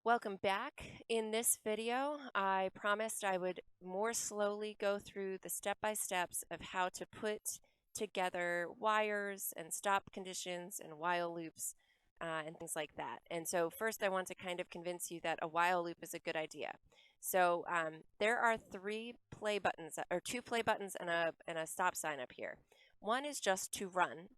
Welcome back. In this video, I promised I would more slowly go through the step-by-steps of how to put together wires and stop conditions and while loops and things like that. And so first I want to kind of convince you that a while loop is a good idea. So there are three play buttons, or two play buttons and a stop sign up here. One is just to run.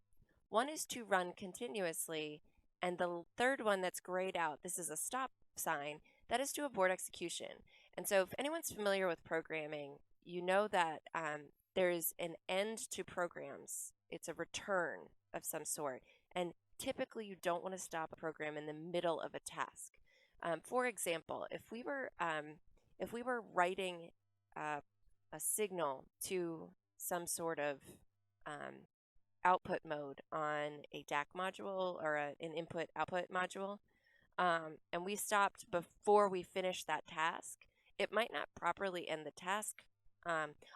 One is to run continuously. And the third one that's grayed out, this is a stop sign, that is to abort execution. And so if anyone's familiar with programming, you know that there's an end to programs. It's a return of some sort. And typically you don't want to stop a program in the middle of a task. For example, if we were writing a signal to some sort of output mode on a DAC module or an input output module, and we stopped before we finished that task, it might not properly end the task.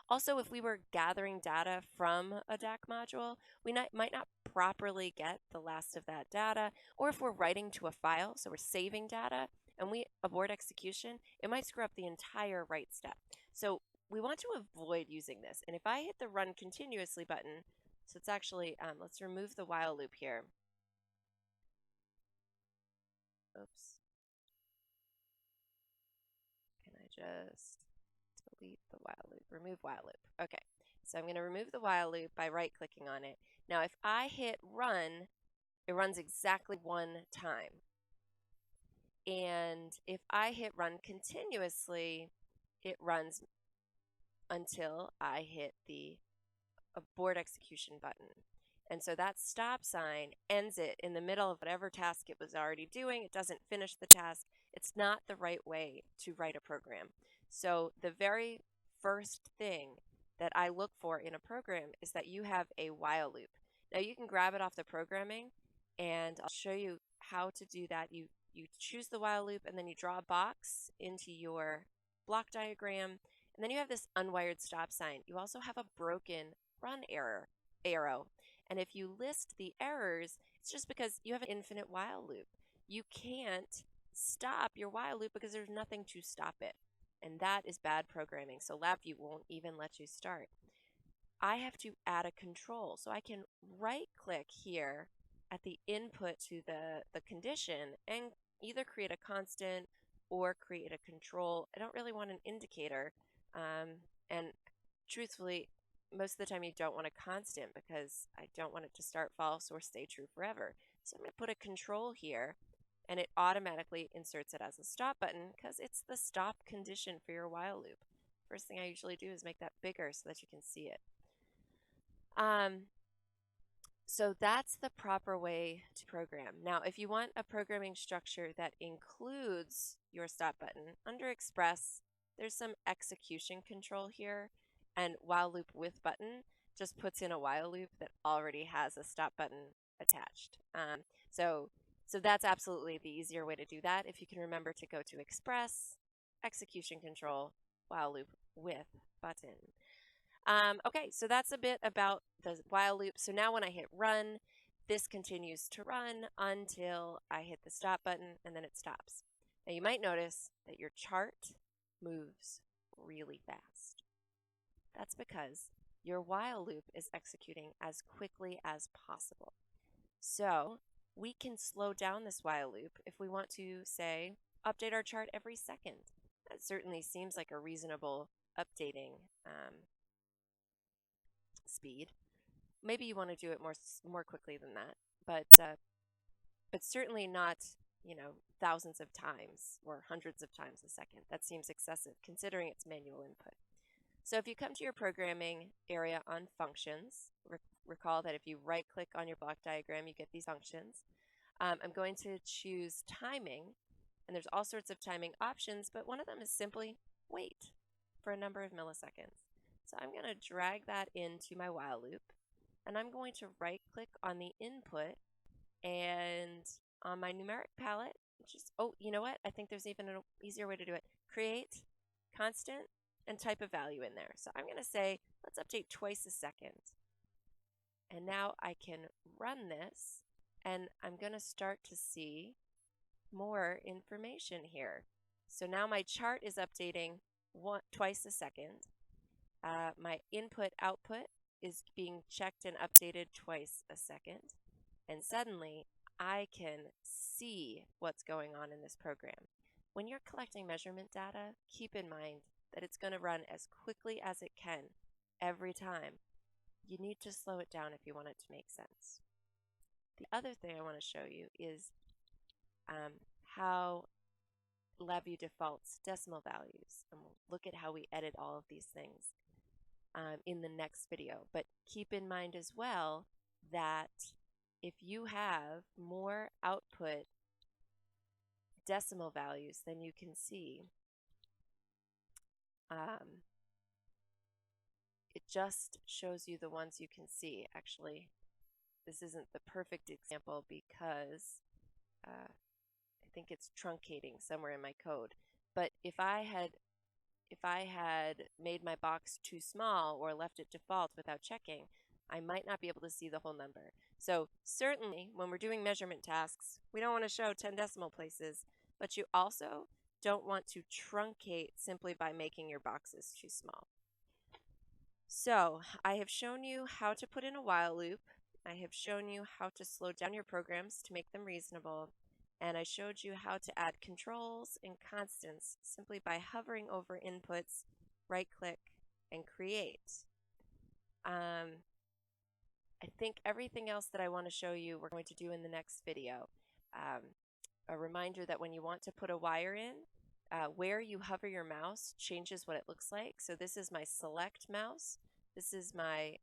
Also, if we were gathering data from a DAC module, we might not properly get the last of that data, or if we're writing to a file, so we're saving data, and we abort execution, it might screw up the entire write step. So we want to avoid using this. And if I hit the run continuously button, so it's actually, let's remove the while loop here. Oops. Can I just delete the while loop, remove while loop? Okay, so I'm going to remove the while loop by right-clicking on it. Now, if I hit run, it runs exactly one time. And if I hit run continuously, it runs until I hit the abort execution button. And so that stop sign ends it in the middle of whatever task it was already doing. It doesn't finish the task. It's not the right way to write a program. So the very first thing that I look for in a program is that you have a while loop. Now you can grab it off the programming, and I'll show you how to do that. You choose the while loop, and then you draw a box into your block diagram, and then you have this unwired stop sign. You also have a broken run arrow. And if you list the errors, it's just because you have an infinite while loop. You can't stop your while loop because there's nothing to stop it. And that is bad programming. So LabVIEW won't even let you start. I have to add a control. So I can right-click here at the input to the condition and either create a constant or create a control. I don't really want an indicator. And truthfully, most of the time you don't want a constant because I don't want it to start false or stay true forever. So I'm going to put a control here, and it automatically inserts it as a stop button because it's the stop condition for your while loop. First thing I usually do is make that bigger so that you can see it. So that's the proper way to program. Now, if you want a programming structure that includes your stop button, under Express, there's some execution control here, and while loop with button just puts in a while loop that already has a stop button attached. So that's absolutely the easier way to do that. If you can remember to go to Express, execution control, while loop with button. Okay, so that's a bit about the while loop. So now when I hit run, this continues to run until I hit the stop button, and then it stops. Now you might notice that your chart moves really fast. That's because your while loop is executing as quickly as possible. So we can slow down this while loop if we want to, say, update our chart every second. That certainly seems like a reasonable updating speed. Maybe you want to do it more quickly than that, but certainly not, thousands of times or hundreds of times a second. That seems excessive considering it's manual input. So if you come to your programming area on functions, recall that if you right-click on your block diagram, you get these functions. I'm going to choose timing, and there's all sorts of timing options, but one of them is simply wait for a number of milliseconds. So I'm going to drag that into my while loop, and I'm going to right-click on the input, and on my numeric palette, you know what? I think there's even an easier way to do it. Create constant and type a value in there. So I'm going to say, let's update twice a second. And now I can run this, and I'm going to start to see more information here. So now my chart is updating twice a second. My input output is being checked and updated twice a second. And suddenly I can see what's going on in this program. When you're collecting measurement data, keep in mind that it's going to run as quickly as it can every time. You need to slow it down if you want it to make sense. The other thing I want to show you is how LabVIEW defaults decimal values. And we'll look at how we edit all of these things in the next video. But keep in mind as well that if you have more output decimal values than you can see, it just shows you the ones you can see. Actually, this isn't the perfect example because I think it's truncating somewhere in my code. But if I had made my box too small or left it default without checking, I might not be able to see the whole number. So certainly when we're doing measurement tasks, we don't want to show 10 decimal places, but you also don't want to truncate simply by making your boxes too small. So I have shown you how to put in a while loop. I have shown you how to slow down your programs to make them reasonable. And I showed you how to add controls and constants simply by hovering over inputs, right-click, and create. I think everything else that I want to show you we're going to do in the next video. A reminder that when you want to put a wire in, where you hover your mouse changes what it looks like. So this is my select mouse. This is my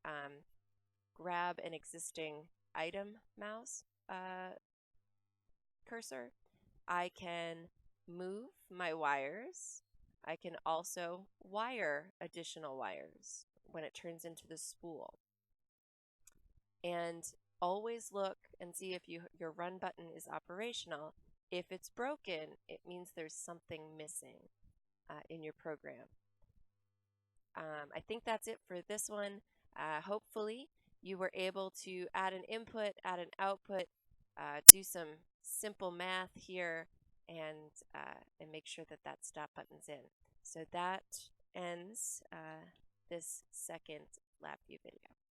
grab an existing item mouse cursor. I can move my wires. I can also wire additional wires when it turns into the spool. And always look and see if your run button is operational. If it's broken, it means there's something missing in your program. I think that's it for this one. Hopefully you were able to add an input, add an output, do some simple math here, and make sure that that stop button's in. So that ends this second LabVIEW video.